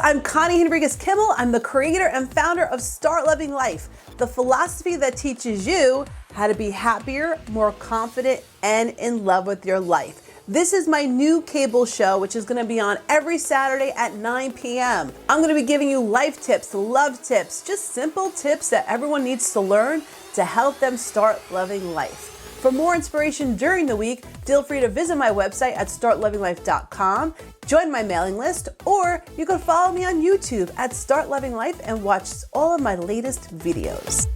I'm Connie Henriquez Kimmel. I'm the creator and founder of Start Loving Life, the philosophy that teaches you how to be happier, more confident, and in love with your life. This is my new cable show, which is going to be on every Saturday at 9 p.m. I'm going to be giving you life tips, love tips, just simple tips that everyone needs to learn to help them start loving life. For more inspiration during the week, feel free to visit my website at startlovinglife.com, join my mailing list, or you can follow me on YouTube at Start Loving Life and watch all of my latest videos.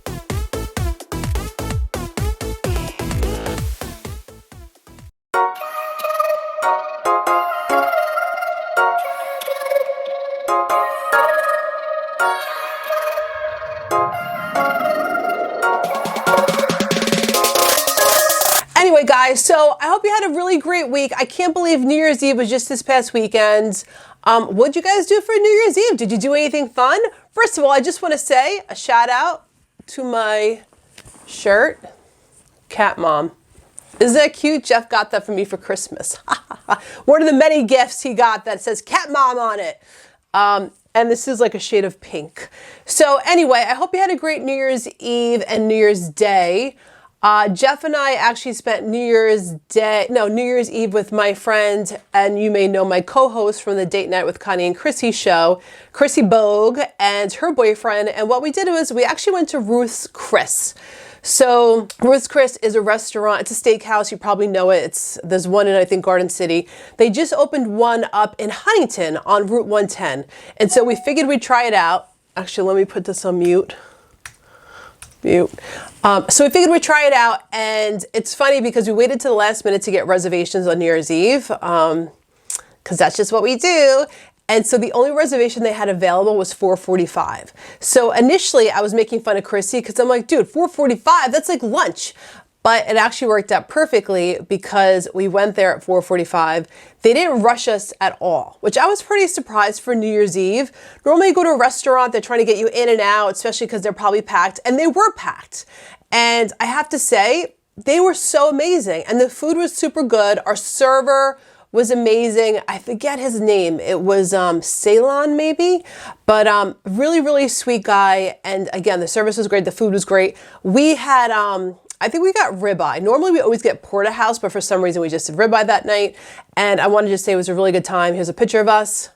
Anyway, guys, so I hope you had a really great week. I can't believe New Year's Eve was just this past weekend. What'd you guys do for New Year's Eve? Did you do anything fun? First of all, I just want to say a shout out to my shirt, Cat Mom. Isn't that cute? Jeff got that for me for Christmas. One of the many gifts he got that says Cat Mom on it. And this is like a shade of pink. So anyway, I hope you had a great New Year's Eve and New Year's Day. Jeff and I actually spent New Year's Eve with my friend, and you may know my co-host from the Date Night with Connie and Chrissy show, Chrissy Bogue, and her boyfriend. And what we did was we actually went to Ruth's Chris. So Ruth's Chris is a restaurant. It's a steakhouse. You probably know it. There's one in, I think, Garden City. They just opened one up in Huntington on Route 110. And so we figured we'd try it out. Actually, let me put this on mute. So we figured we'd try it out, and it's funny because we waited to the last minute to get reservations on New Year's Eve, because that's just what we do. And so the only reservation they had available was 4:45. So initially I was making fun of Chrissy because I'm like, dude, 4:45, that's like lunch. But it actually worked out perfectly because we went there at 4:45. They didn't rush us at all, which I was pretty surprised for New Year's Eve. Normally you go to a restaurant, they're trying to get you in and out, especially because they're probably packed, and they were packed. And I have to say, they were so amazing, and the food was super good. Our server was amazing. I forget his name. It was Ceylon maybe, but really, really sweet guy. And again, the service was great. The food was great. We had, I think we got ribeye. Normally we always get porterhouse, but for some reason we just did ribeye that night. And I wanted to say it was a really good time. Here's a picture of us.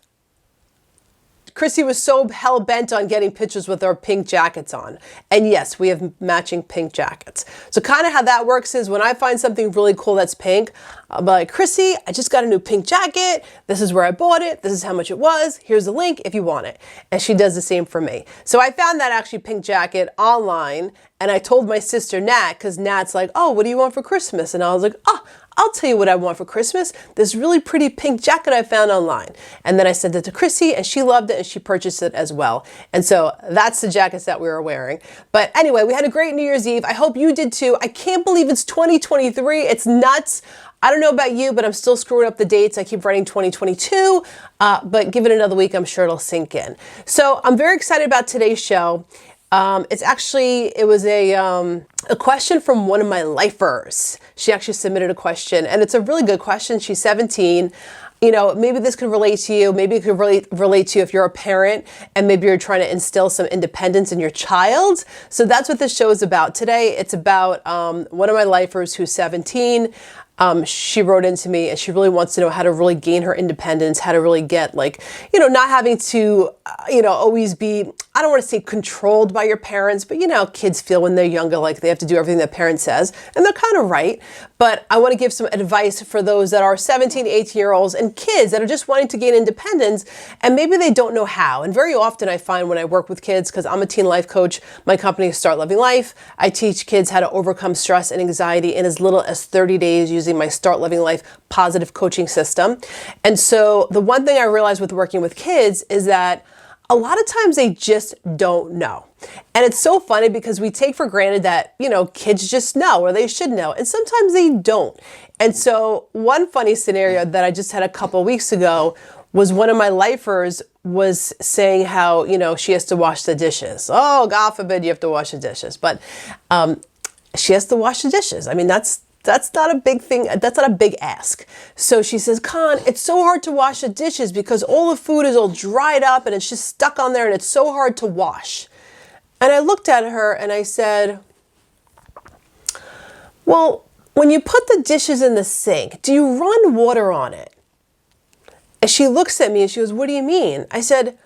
Chrissy was so hell-bent on getting pictures with our pink jackets on. And yes, we have matching pink jackets. So kind of how that works is when I find something really cool that's pink, I'll be like, Chrissy, I just got a new pink jacket. This is where I bought it. This is how much it was. Here's the link if you want it. And she does the same for me. So I found that actually pink jacket online, and I told my sister Nat, because Nat's like, oh, what do you want for Christmas? And I was like, oh, I'll tell you what I want for Christmas. This really pretty pink jacket I found online. And then I sent it to Chrissy, and she loved it, and she purchased it as well. And so that's the jackets that we were wearing. But anyway, we had a great New Year's Eve. I hope you did too. I can't believe it's 2023. It's nuts. I don't know about you, but I'm still screwing up the dates. I keep writing 2022, but give it another week. I'm sure it'll sink in. So I'm very excited about today's show. It was a question from one of my lifers. She actually submitted a question, and it's a really good question. She's 17. You know, maybe this could relate to you. Maybe it could relate to you if you're a parent and maybe you're trying to instill some independence in your child. So that's what this show is about today. It's about one of my lifers who's 17. She wrote into me and she really wants to know how to really gain her independence, how to really get not having to, always be, I don't want to say controlled by your parents, but kids feel when they're younger like they have to do everything their parent says, and they're kind of right. But I want to give some advice for those that are 17, 18-year-olds and kids that are just wanting to gain independence and maybe they don't know how. And very often I find when I work with kids, because I'm a teen life coach, my company is Start Loving Life. I teach kids how to overcome stress and anxiety in as little as 30 days using my Start Loving Life positive coaching system. And so the one thing I realized with working with kids is that a lot of times they just don't know. And it's so funny because we take for granted that, kids just know or they should know. And sometimes they don't. And so one funny scenario that I just had a couple weeks ago was one of my lifers was saying how, she has to wash the dishes. Oh, God forbid you have to wash the dishes. But she has to wash the dishes. I mean, that's That's not a big thing. That's not a big ask. So she says, Con, it's so hard to wash the dishes because all the food is all dried up and it's just stuck on there and it's so hard to wash. And I looked at her and I said, well, when you put the dishes in the sink, do you run water on it? And she looks at me and she goes, what do you mean? I said,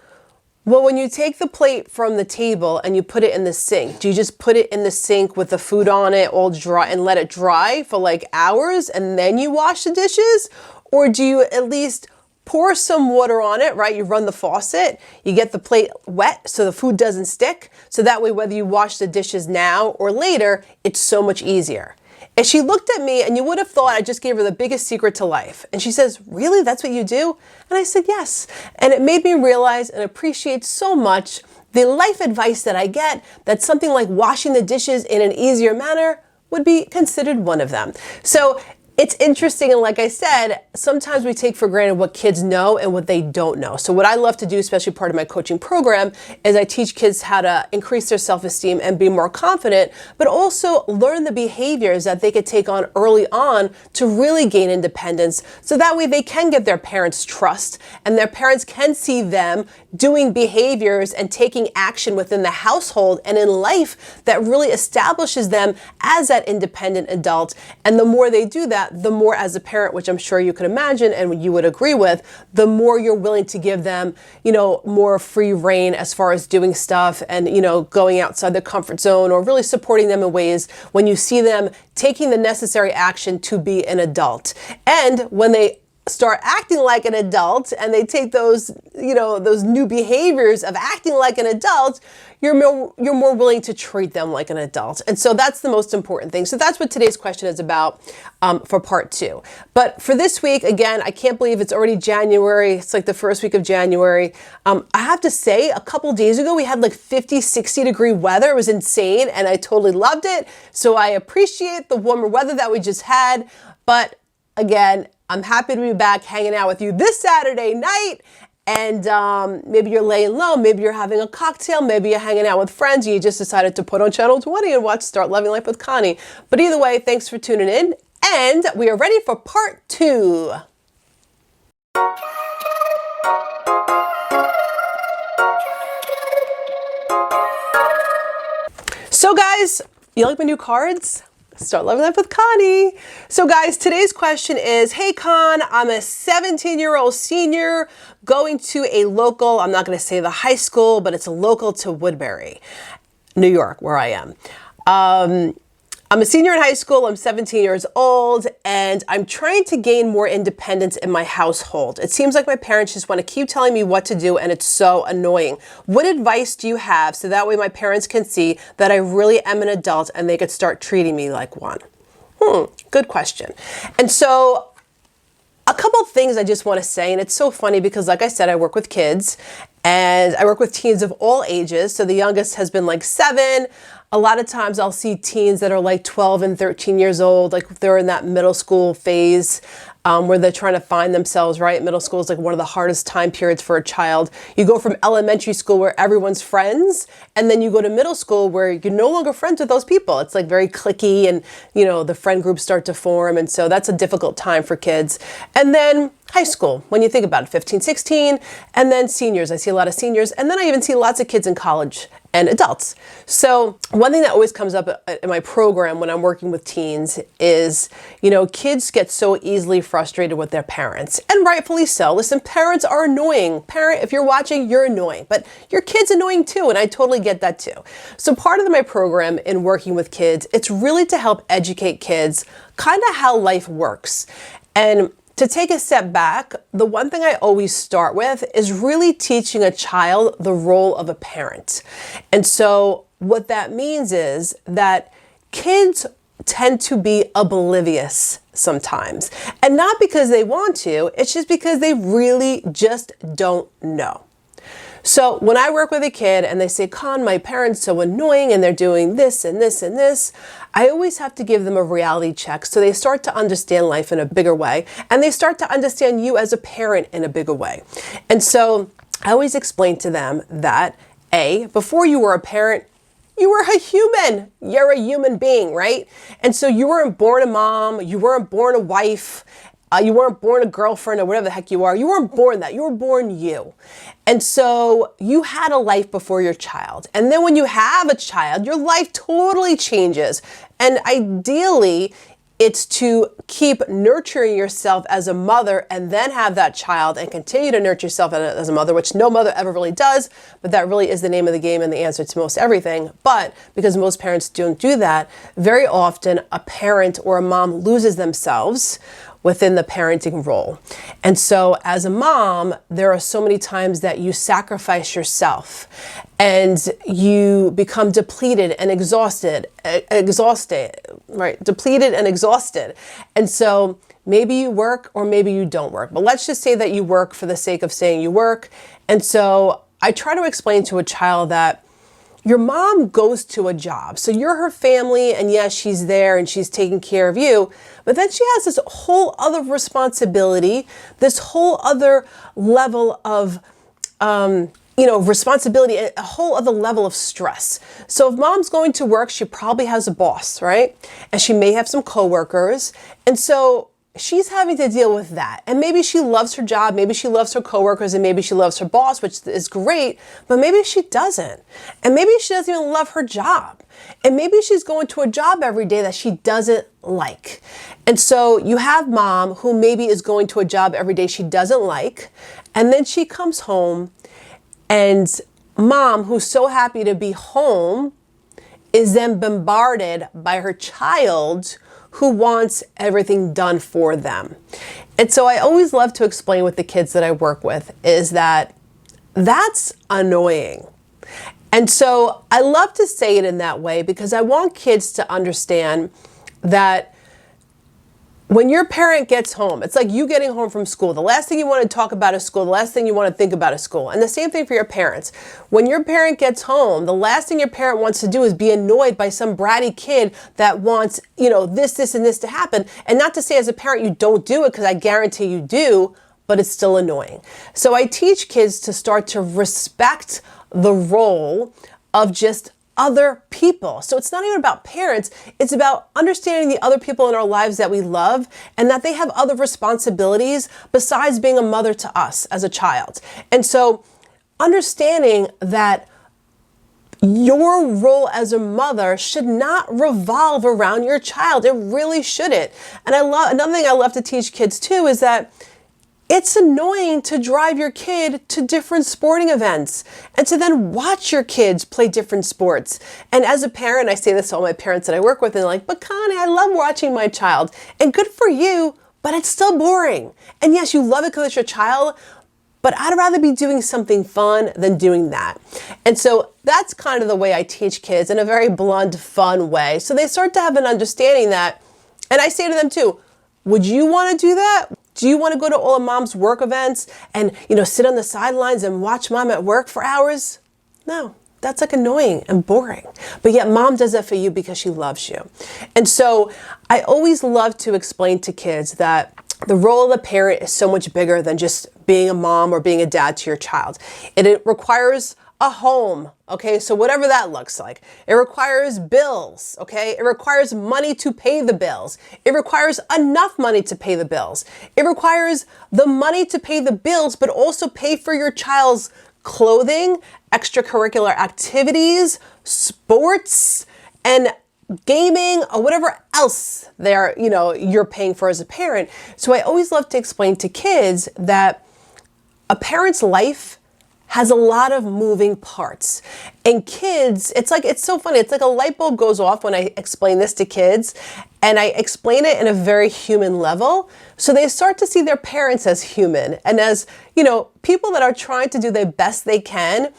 well, when you take the plate from the table and you put it in the sink, do you just put it in the sink with the food on it all dry and let it dry for like hours and then you wash the dishes? Or do you at least pour some water on it, right? You run the faucet, you get the plate wet so the food doesn't stick. So that way, whether you wash the dishes now or later, it's so much easier. And she looked at me and you would have thought I just gave her the biggest secret to life. And she says, really? That's what you do? And I said, yes. And it made me realize and appreciate so much the life advice that I get, that something like washing the dishes in an easier manner would be considered one of them. So it's interesting, and like I said, sometimes we take for granted what kids know and what they don't know. So what I love to do, especially part of my coaching program, is I teach kids how to increase their self-esteem and be more confident, but also learn the behaviors that they could take on early on to really gain independence. So that way they can get their parents' trust and their parents can see them doing behaviors and taking action within the household and in life that really establishes them as that independent adult. And the more they do that, the more as a parent, which I'm sure you can imagine and you would agree with, the more you're willing to give them, more free reign as far as doing stuff and, going outside their comfort zone or really supporting them in ways when you see them taking the necessary action to be an adult. And when they start acting like an adult and they take those new behaviors of acting like an adult, you're more willing to treat them like an adult. And so that's the most important thing. So that's what today's question is about for part 2. But for this week, again, I can't believe it's already January. It's like the first week of January. I have to say, a couple days ago, we had like 50, 60 degree weather. It was insane and I totally loved it. So I appreciate the warmer weather that we just had. But again, I'm happy to be back hanging out with you this Saturday night. And maybe you're laying low, maybe you're having a cocktail, maybe you're hanging out with friends and you just decided to put on channel 20 and watch Start Loving Life with Connie. But either way, thanks for tuning in. And we are ready for part 2. So guys, you like my new cards? Start Loving Life with Connie. So guys, today's question is, hey Con, I'm a 17-year-old senior going to a local, I'm not going to say the high school, but it's a local to Woodbury, New York, where I am. I'm a senior in high school, I'm 17 years old, and I'm trying to gain more independence in my household. It seems like my parents just want to keep telling me what to do, and it's so annoying. What advice do you have so that way my parents can see that I really am an adult and they could start treating me like one? Good question. And so a couple things I just want to say, and it's so funny because like I said, I work with kids and I work with teens of all ages. So the youngest has been like 7. A lot of times I'll see teens that are like 12 and 13 years old, like they're in that middle school phase where they're trying to find themselves, right? Middle school is like one of the hardest time periods for a child. You go from elementary school where everyone's friends, and then you go to middle school where you're no longer friends with those people. It's like very cliquey and, the friend groups start to form. And so that's a difficult time for kids. And then high school, when you think about it, 15, 16, and then seniors. I see a lot of seniors, and then I even see lots of kids in college and adults. So one thing that always comes up in my program when I'm working with teens is, kids get so easily frustrated with their parents, and rightfully so. Listen, parents are annoying. Parent, if you're watching, you're annoying, but your kid's annoying too, and I totally get that too. So part of my program in working with kids, it's really to help educate kids kind of how life works. And to take a step back, the one thing I always start with is really teaching a child the role of a parent. And so what that means is that kids tend to be oblivious sometimes. And not because they want to, it's just because they really just don't know. So when I work with a kid and they say, Con, my parents are so annoying and they're doing this and this and this, I always have to give them a reality check so they start to understand life in a bigger way and they start to understand you as a parent in a bigger way. And so I always explain to them that before you were a parent, You were a human. You're a human being, right? And so you weren't born a mom. You weren't born a wife. You weren't born a girlfriend or whatever the heck you are. You weren't born that. You were born you. And so you had a life before your child. And then when you have a child, your life totally changes. And ideally, it's to keep nurturing yourself as a mother and then have that child and continue to nurture yourself as a mother, which no mother ever really does, but that really is the name of the game and the answer to most everything. But because most parents don't do that, very often a parent or a mom loses themselves within the parenting role. And so as a mom, there are so many times that you sacrifice yourself and you become depleted and exhausted, right? Depleted and exhausted. And so maybe you work or maybe you don't work, but let's just say that you work for the sake of saying you work. And so I try to explain to a child that your mom goes to a job. So you're her family, and yes, she's there and she's taking care of you, but then she has this whole other responsibility, this whole other level of, responsibility, a whole other level of stress. So if mom's going to work, she probably has a boss, right? And she may have some coworkers. And so she's having to deal with that. And maybe she loves her job, maybe she loves her coworkers, and maybe she loves her boss, which is great, but maybe she doesn't. And maybe she doesn't even love her job. And maybe she's going to a job every day that she doesn't like. And so you have mom who maybe is going to a job every day she doesn't like, and then she comes home, and mom, who's so happy to be home, is then bombarded by her child who wants everything done for them. And so I always love to explain with the kids that I work with is that that's annoying. And so I love to say it in that way because I want kids to understand that when your parent gets home, it's like you getting home from school. The last thing you want to talk about is school. The last thing you want to think about is school. And the same thing for your parents. When your parent gets home, the last thing your parent wants to do is be annoyed by some bratty kid that wants, this, and this to happen. And not to say as a parent you don't do it, because I guarantee you do, but it's still annoying. So I teach kids to start to respect the role of just other people. So it's not even about parents, it's about understanding the other people in our lives that we love and that they have other responsibilities besides being a mother to us as a child. And so understanding that your role as a mother should not revolve around your child. It really shouldn't. And another thing I love to teach kids too is that it's annoying to drive your kid to different sporting events and to then watch your kids play different sports. And as a parent, I say this to all my parents that I work with, and they're like, but Connie, I love watching my child. And good for you, but it's still boring. And yes, you love it because it's your child, but I'd rather be doing something fun than doing that. And so that's kind of the way I teach kids in a very blunt, fun way. So they start to have an understanding that, and I say to them too, would you want to do that? Do you want to go to all of mom's work events and, sit on the sidelines and watch mom at work for hours? No, that's like annoying and boring. But yet mom does that for you because she loves you. And so I always love to explain to kids that the role of the parent is so much bigger than just being a mom or being a dad to your child. It requires a home, okay? So whatever that looks like. It requires bills, okay? It requires money to pay the bills. It requires enough money to pay the bills. It requires the money to pay the bills, but also pay for your child's clothing, extracurricular activities, sports, and gaming, or whatever else you're paying for as a parent. So I always love to explain to kids that a parent's life has a lot of moving parts. And kids, it's so funny. It's like a light bulb goes off when I explain this to kids, and I explain it in a very human level. So they start to see their parents as human and as, people that are trying to do the best they can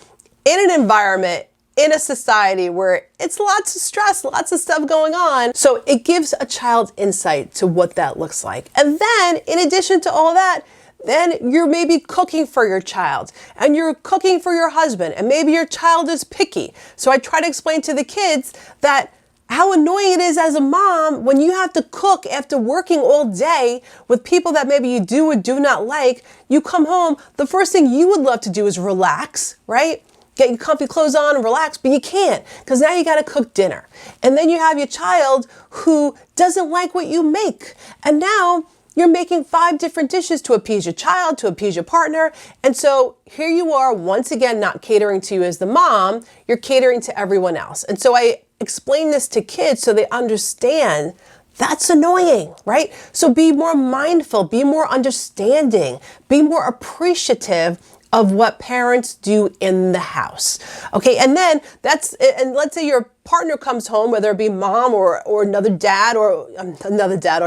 in an environment, in a society where it's lots of stress, lots of stuff going on. So it gives a child insight to what that looks like. And then in addition to all that, then you're maybe cooking for your child and you're cooking for your husband, and maybe your child is picky. So I try to explain to the kids that how annoying it is as a mom when you have to cook after working all day with people that maybe you do or do not like. You come home, the first thing you would love to do is relax, right? get your comfy clothes on and relax, but you can't because now you got to cook dinner. And then you have your child who doesn't like what you make. And now you're making 5 different dishes to appease your child, to appease your partner. And so here you are, once again, not catering to you as the mom, you're catering to everyone else. And so I explain this to kids so they understand that's annoying, right? So be more mindful, be more understanding, be more appreciative of what parents do in the house. Okay, and then and let's say your partner comes home, whether it be mom or another dad or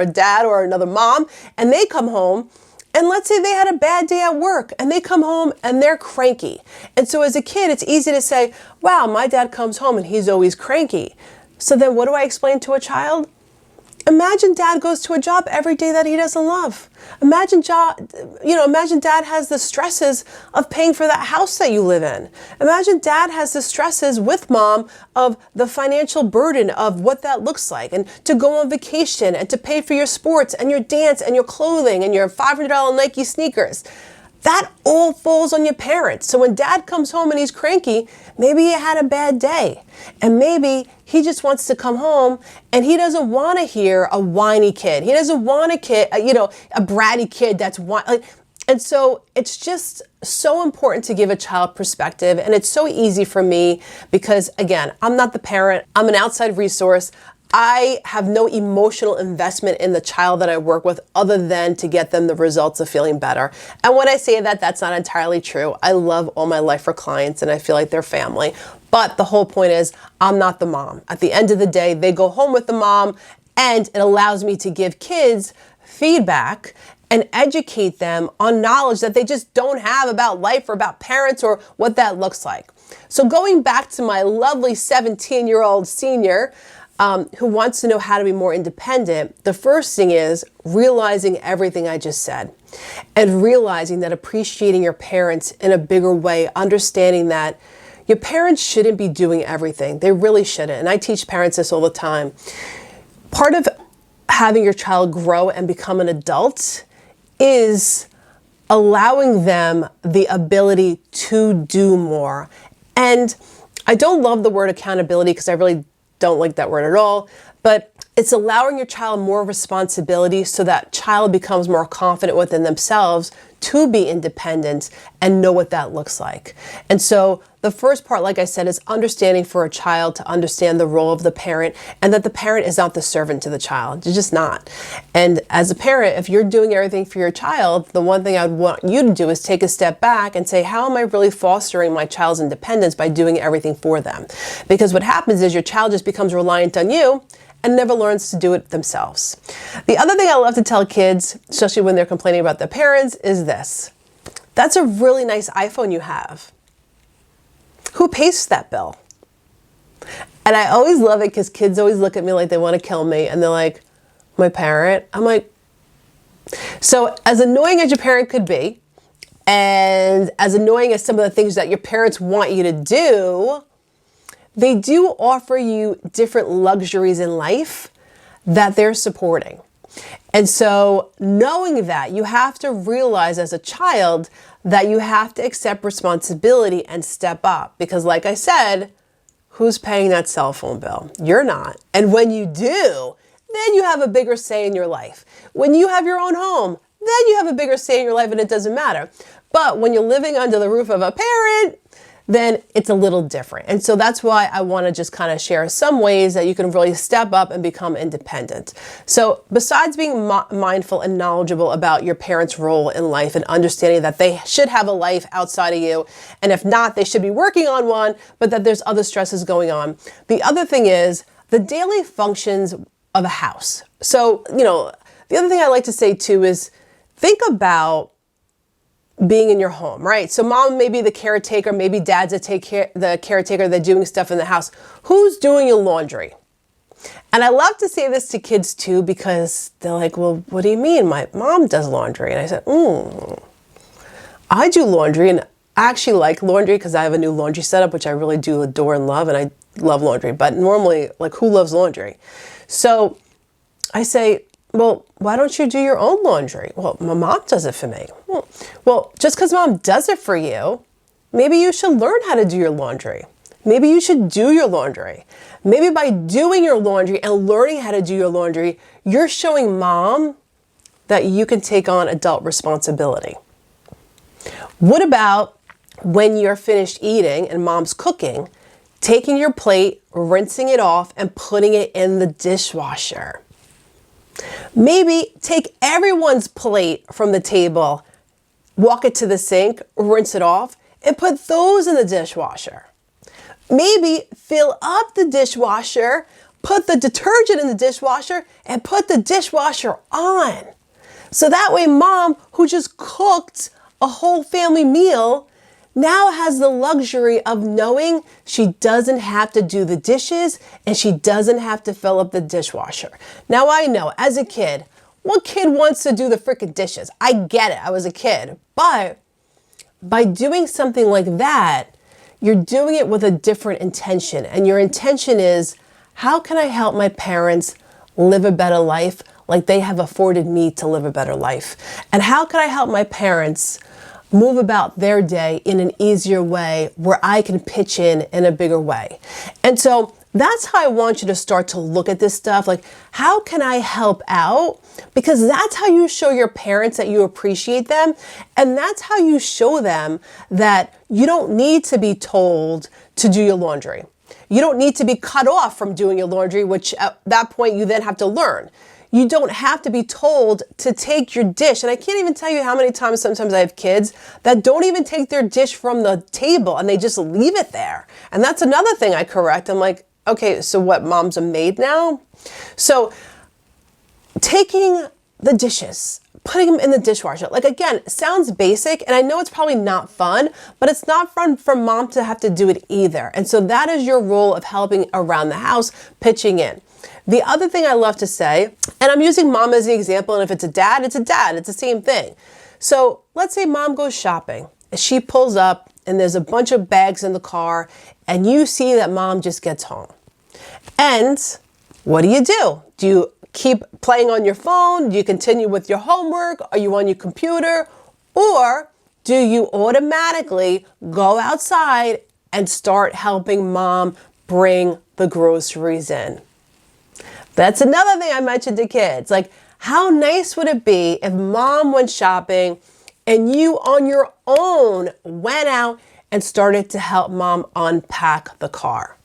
dad or another mom, and they come home, and let's say they had a bad day at work and they come home and they're cranky. And so as a kid, it's easy to say, wow, my dad comes home and he's always cranky. So then what do I explain to a child? Imagine dad goes to a job every day that he doesn't love. Imagine dad has the stresses of paying for that house that you live in. Imagine dad has the stresses with mom of the financial burden of what that looks like, and to go on vacation and to pay for your sports and your dance and your clothing and your $500 Nike sneakers. That all falls on your parents. So when dad comes home and he's cranky, maybe he had a bad day. And maybe he just wants to come home and he doesn't want to hear a whiny kid. He doesn't want a bratty kid that's whiny. And so it's just so important to give a child perspective. And it's so easy for me because, again, I'm not the parent. I'm an outside resource. I have no emotional investment in the child that I work with other than to get them the results of feeling better. And when I say that, that's not entirely true. I love all my life for clients and I feel like they're family. But the whole point is I'm not the mom. At the end of the day, they go home with the mom, and it allows me to give kids feedback and educate them on knowledge that they just don't have about life or about parents or what that looks like. So going back to my lovely 17-year-old senior, who wants to know how to be more independent, the first thing is realizing everything I just said and realizing that appreciating your parents in a bigger way, understanding that your parents shouldn't be doing everything. They really shouldn't. And I teach parents this all the time. Part of having your child grow and become an adult is allowing them the ability to do more. And I don't love the word accountability because I really don't like that word at all, but it's allowing your child more responsibility so that child becomes more confident within themselves to be independent and know what that looks like. And so the first part, like I said, is understanding for a child to understand the role of the parent and that the parent is not the servant to the child. They're just not. And as a parent, if you're doing everything for your child, the one thing I'd want you to do is take a step back and say, how am I really fostering my child's independence by doing everything for them? Because what happens is your child just becomes reliant on you and never learns to do it themselves. The other thing I love to tell kids, especially when they're complaining about their parents, is this. That's a really nice iPhone you have. Who pays that bill? And I always love it because kids always look at me like they want to kill me and they're like, my parent? I'm like, so as annoying as your parent could be, and as annoying as some of the things that your parents want you to do, they do offer you different luxuries in life that they're supporting. And so knowing that, you have to realize as a child that you have to accept responsibility and step up. Because like I said, who's paying that cell phone bill? You're not. And when you do, then you have a bigger say in your life. When you have your own home, then you have a bigger say in your life and it doesn't matter. But when you're living under the roof of a parent, then it's a little different. And so that's why I want to just kind of share some ways that you can really step up and become independent. So besides being mindful and knowledgeable about your parents' role in life and understanding that they should have a life outside of you, and if not, they should be working on one, but that there's other stresses going on. The other thing is the daily functions of a house. So, the other thing I like to say too is think about being in your home, right? So mom may be the caretaker, maybe dad's the caretaker, they're doing stuff in the house. Who's doing your laundry? And I love to say this to kids too, because they're like, well, what do you mean? My mom does laundry. And I said, I do laundry, and I actually like laundry because I have a new laundry setup, which I really do adore and love, and I love laundry. But normally, who loves laundry? So I say, well, why don't you do your own laundry? Well, my mom does it for me. Well, just because mom does it for you maybe you should learn how to do your laundry. Maybe you should do your laundry. Maybe by doing your laundry and learning how to do your laundry, you're showing mom that you can take on adult responsibility. What about when you're finished eating and mom's cooking, taking your plate, rinsing it off, and putting it in the dishwasher? Maybe take everyone's plate from the table, walk it to the sink, rinse it off, and put those in the dishwasher. Maybe fill up the dishwasher, put the detergent in the dishwasher, and put the dishwasher on. So that way mom, who just cooked a whole family meal, now has the luxury of knowing she doesn't have to do the dishes and she doesn't have to fill up the dishwasher. Now I know, as a kid, what kid wants to do the frickin' dishes? I get it, I was a kid. But by doing something like that, you're doing it with a different intention. And your intention is, how can I help my parents live a better life like they have afforded me to live a better life? And how can I help my parents move about their day in an easier way where I can pitch in a bigger way? And so that's how I want you to start to look at this stuff. Like, how can I help out? Because that's how you show your parents that you appreciate them. And that's how you show them that you don't need to be told to do your laundry. You don't need to be cut off from doing your laundry, which at that point you then have to learn. You don't have to be told to take your dish. And I can't even tell you how many times sometimes I have kids that don't even take their dish from the table and they just leave it there. And that's another thing I correct. I'm like, okay, so what, mom's a maid now? So taking the dishes, putting them in the dishwasher, like, again, sounds basic, and I know it's probably not fun, but it's not fun for mom to have to do it either. And so that is your role of helping around the house, pitching in. The other thing I love to say, and I'm using mom as the example, and if it's a dad, it's the same thing. So let's say mom goes shopping. She pulls up and there's a bunch of bags in the car, and you see that mom just gets home. And what do? Do you keep playing on your phone? Do you continue with your homework? Are you on your computer? Or do you automatically go outside and start helping mom bring the groceries in? That's another thing I mentioned to kids. Like, how nice would it be if mom went shopping and you on your own went out and started to help mom unpack the car?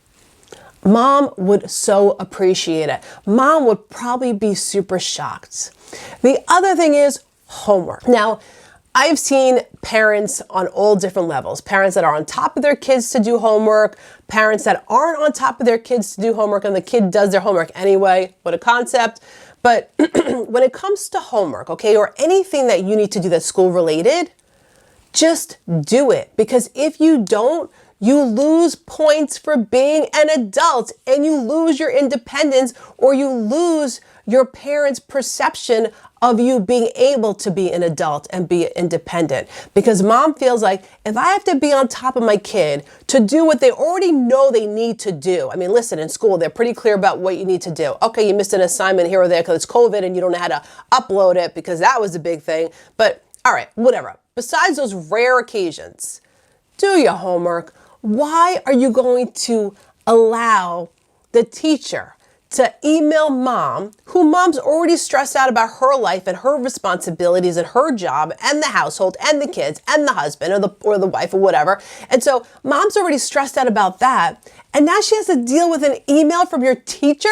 Mom would so appreciate it. Mom would probably be super shocked. The other thing is homework. Now, I've seen parents on all different levels. Parents that are on top of their kids to do homework, parents that aren't on top of their kids to do homework, and the kid does their homework anyway. What a concept. But when it comes to homework, okay, or anything that you need to do that's school related, just do it. Because if you don't, you lose points for being an adult, and you lose your independence, or you lose your parents' perception of you being able to be an adult and be independent. Because mom feels like, if I have to be on top of my kid to do what they already know they need to do. I mean, listen, in school, they're pretty clear about what you need to do. Okay, you missed an assignment here or there because it's COVID and you don't know how to upload it because that was a big thing. But all right, whatever. Besides those rare occasions, do your homework. Why are you going to allow the teacher to email mom, who mom's already stressed out about her life and her responsibilities and her job and the household and the kids and the husband or the wife or whatever. And so mom's already stressed out about that. And now she has to deal with an email from your teacher.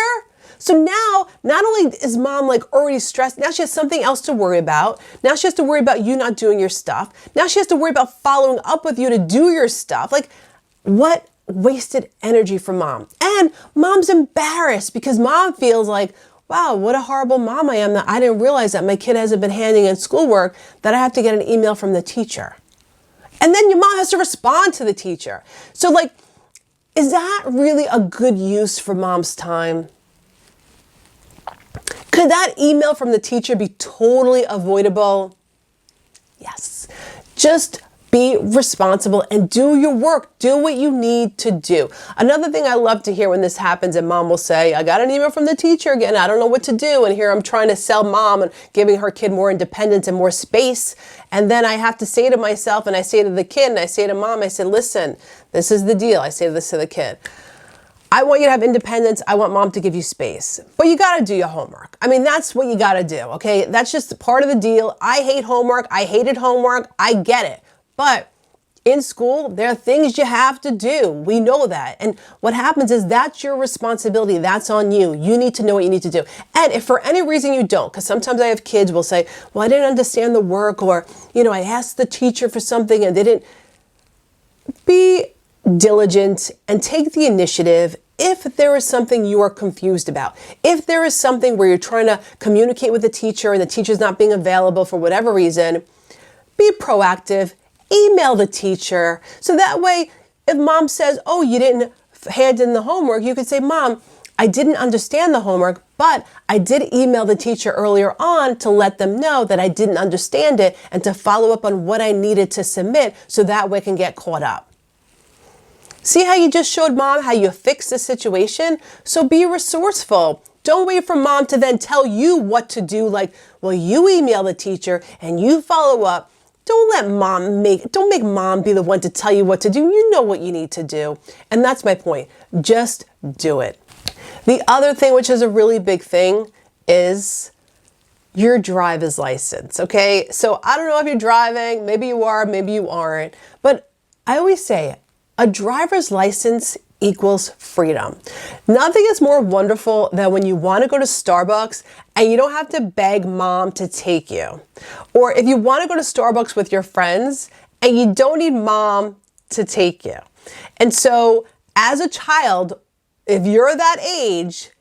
So now, not only is mom like already stressed, now she has something else to worry about. Now she has to worry about you not doing your stuff. Now she has to worry about following up with you to do your stuff. Like, what wasted energy from mom? And mom's embarrassed because mom feels like, wow, what a horrible mom I am that I didn't realize that my kid hasn't been handing in schoolwork, that I have to get an email from the teacher. And then your mom has to respond to the teacher. So like, is that really a good use for mom's time? Could that email from the teacher be totally avoidable? Yes. Just Be responsible and do your work. Do what you need to do. Another thing I love to hear when this happens, and mom will say, I got an email from the teacher again. I don't know what to do. And here I'm trying to sell mom and giving her kid more independence and more space. And then I have to say to myself, and I say to the kid, and I say to mom, I said, listen, this is the deal. I say this to the kid. I want you to have independence. I want mom to give you space. But you got to do your homework. I mean, that's what you got to do, okay? That's just part of the deal. I hate homework. I hated homework. I get it. But in school, there are things you have to do. We know that. And what happens is that's your responsibility. That's on you. You need to know what you need to do. And if for any reason you don't, because sometimes I have kids will say, well, I didn't understand the work, or, I asked the teacher for something and they didn't. Be diligent and take the initiative if there is something you are confused about. If there is something where you're trying to communicate with the teacher and the teacher's not being available for whatever reason, be proactive. Email the teacher. So that way, if mom says, oh, you didn't hand in the homework, you could say, mom, I didn't understand the homework, but I did email the teacher earlier on to let them know that I didn't understand it and to follow up on what I needed to submit so that way I can get caught up. See how you just showed mom how you fix the situation? So be resourceful. Don't wait for mom to then tell you what to do. Like, well, you email the teacher and you follow up. Don't make mom be the one to tell you what to do. You know what you need to do. And that's my point. Just do it. The other thing, which is a really big thing, is your driver's license. Okay. So I don't know if you're driving, maybe you are, maybe you aren't, but I always say a driver's license equals freedom. Nothing is more wonderful than when you want to go to Starbucks and you don't have to beg mom to take you. Or if you want to go to Starbucks with your friends and you don't need mom to take you. And so as a child, if you're that age,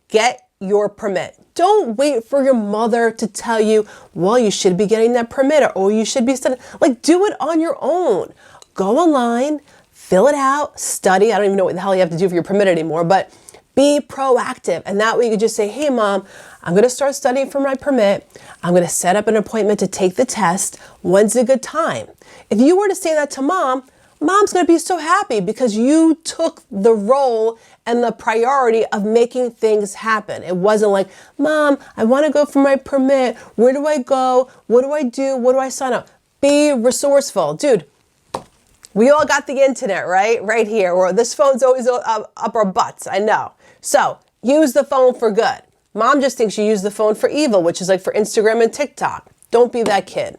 get your permit. Don't wait for your mother to tell you, well, you should be getting that permit, or oh, you should be studying. Like, do it on your own. Go online, fill it out, study. I don't even know what the hell you have to do for your permit anymore, but be proactive. And that way you can just say, hey, mom, I'm going to start studying for my permit. I'm going to set up an appointment to take the test. When's a good time? If you were to say that to mom, mom's going to be so happy because you took the role and the priority of making things happen. It wasn't like, mom, I want to go for my permit. Where do I go? What do I do? What do I sign up? Be resourceful. Dude, we all got the internet, right? Right here, where this phone's always up our butts, I know. So use the phone for good. Mom just thinks you use the phone for evil, which is like for Instagram and TikTok. Don't be that kid.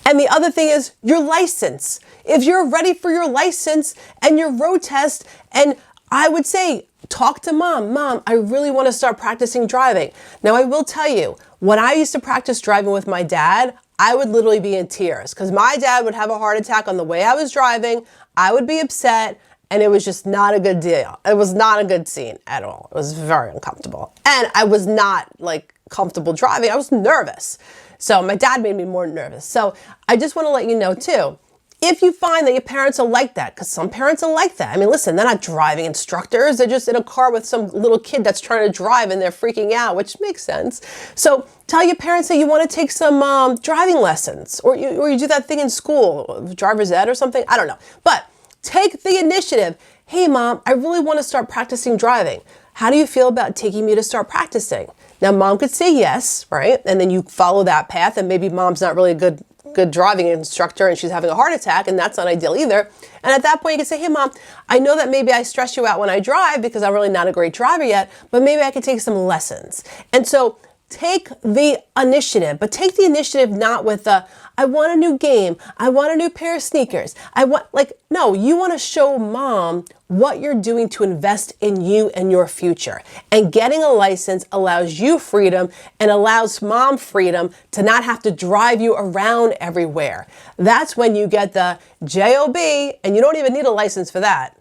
And the other thing is your license. If you're ready for your license and your road test, and I would say, talk to mom. Mom, I really want to start practicing driving. Now, I will tell you, when I used to practice driving with my dad, I would literally be in tears because my dad would have a heart attack on the way I was driving. I would be upset, and it was just not a good deal. It was not a good scene at all. It was very uncomfortable. And I was not like comfortable driving. I was nervous. So my dad made me more nervous. So I just want to let you know too, if you find that your parents are like that, because some parents are like that. I mean, listen, they're not driving instructors. They're just in a car with some little kid that's trying to drive and they're freaking out, which makes sense. So tell your parents that you want to take some driving lessons, or you do that thing in school, driver's ed or something. I don't know. But take the initiative. Hey, mom, I really want to start practicing driving. How do you feel about taking me to start practicing? Now, mom could say yes, right? And then you follow that path, and maybe mom's not really a good driving instructor and she's having a heart attack, and that's not ideal either. And at that point you can say, hey mom, I know that maybe I stress you out when I drive because I'm really not a great driver yet, but maybe I could take some lessons. And so take the initiative, but take the initiative not with I want a new game, I want a new pair of sneakers. No, you want to show mom what you're doing to invest in you and your future. And getting a license allows you freedom and allows mom freedom to not have to drive you around everywhere. That's when you get the JOB, and you don't even need a license for that.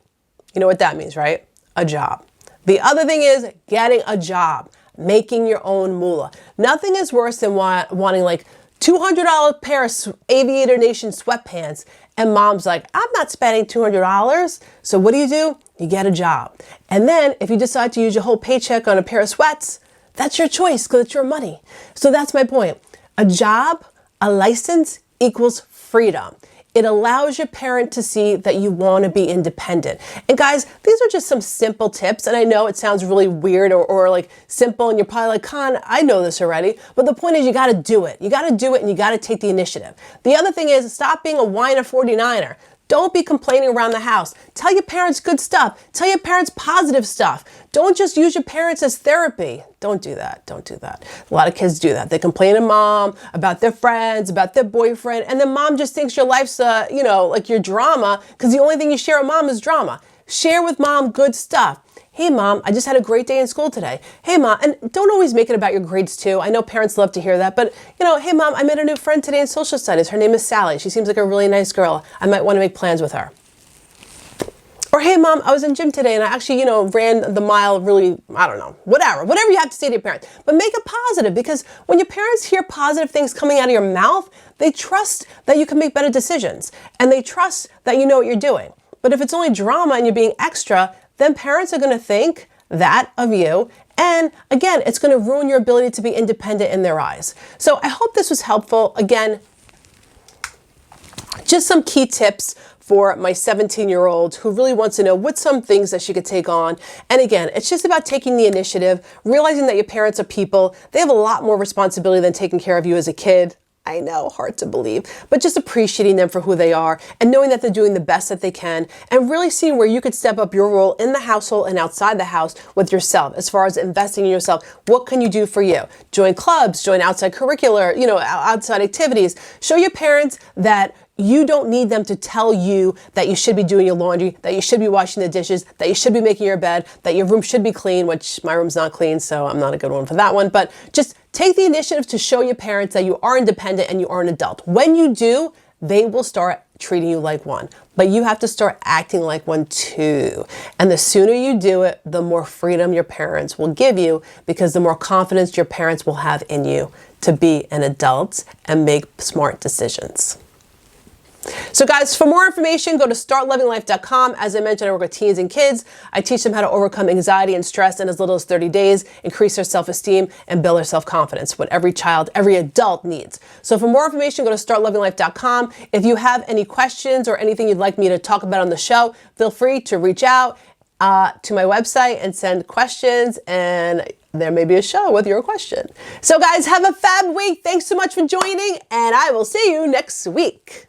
You know what that means, right? A job. The other thing is getting a job, making your own moolah. Nothing is worse than wanting like $200 pair of Aviator Nation sweatpants, and mom's like, I'm not spending $200. So what do? You get a job. And then if you decide to use your whole paycheck on a pair of sweats, that's your choice because it's your money. So that's my point. A job, a license equals freedom. It allows your parent to see that you want to be independent. And guys, these are just some simple tips. And I know it sounds really weird or like simple, and you're probably like, Con, I know this already. But the point is, you got to do it. You got to do it, and you got to take the initiative. The other thing is, stop being a whiner 49er. Don't be complaining around the house. Tell your parents good stuff. Tell your parents positive stuff. Don't just use your parents as therapy. Don't do that. Don't do that. A lot of kids do that. They complain to mom about their friends, about their boyfriend, and then mom just thinks your life's, like your drama, because the only thing you share with mom is drama. Share with mom good stuff. Hey mom, I just had a great day in school today. Hey mom, and don't always make it about your grades too. I know parents love to hear that, but hey mom, I met a new friend today in social studies. Her name is Sally. She seems like a really nice girl. I might want to make plans with her. Or hey mom, I was in gym today and I actually, ran the mile really, I don't know, whatever you have to say to your parents. But make it positive, because when your parents hear positive things coming out of your mouth, they trust that you can make better decisions, and they trust that you know what you're doing. But if it's only drama and you're being extra, then parents are going to think that of you. And again, it's going to ruin your ability to be independent in their eyes. So I hope this was helpful. Again, just some key tips for my 17-year-old who really wants to know what's some things that she could take on. And again, it's just about taking the initiative, realizing that your parents are people. They have a lot more responsibility than taking care of you as a kid. I know, hard to believe, but just appreciating them for who they are and knowing that they're doing the best that they can, and really seeing where you could step up your role in the household and outside the house with yourself as far as investing in yourself. What can you do for you? Join clubs, join outside curricular, outside activities. Show your parents that you don't need them to tell you that you should be doing your laundry, that you should be washing the dishes, that you should be making your bed, that your room should be clean, which my room's not clean, so I'm not a good one for that one. But just take the initiative to show your parents that you are independent and you are an adult. When you do, they will start treating you like one. But you have to start acting like one too. And the sooner you do it, the more freedom your parents will give you, because the more confidence your parents will have in you to be an adult and make smart decisions. So guys, for more information, go to startlovinglife.com. As I mentioned, I work with teens and kids. I teach them how to overcome anxiety and stress in as little as 30 days, increase their self-esteem, and build their self-confidence, what every child, every adult needs. So for more information, go to startlovinglife.com. If you have any questions or anything you'd like me to talk about on the show, feel free to reach out to my website and send questions, and there may be a show with your question. So guys, have a fab week. Thanks so much for joining, and I will see you next week.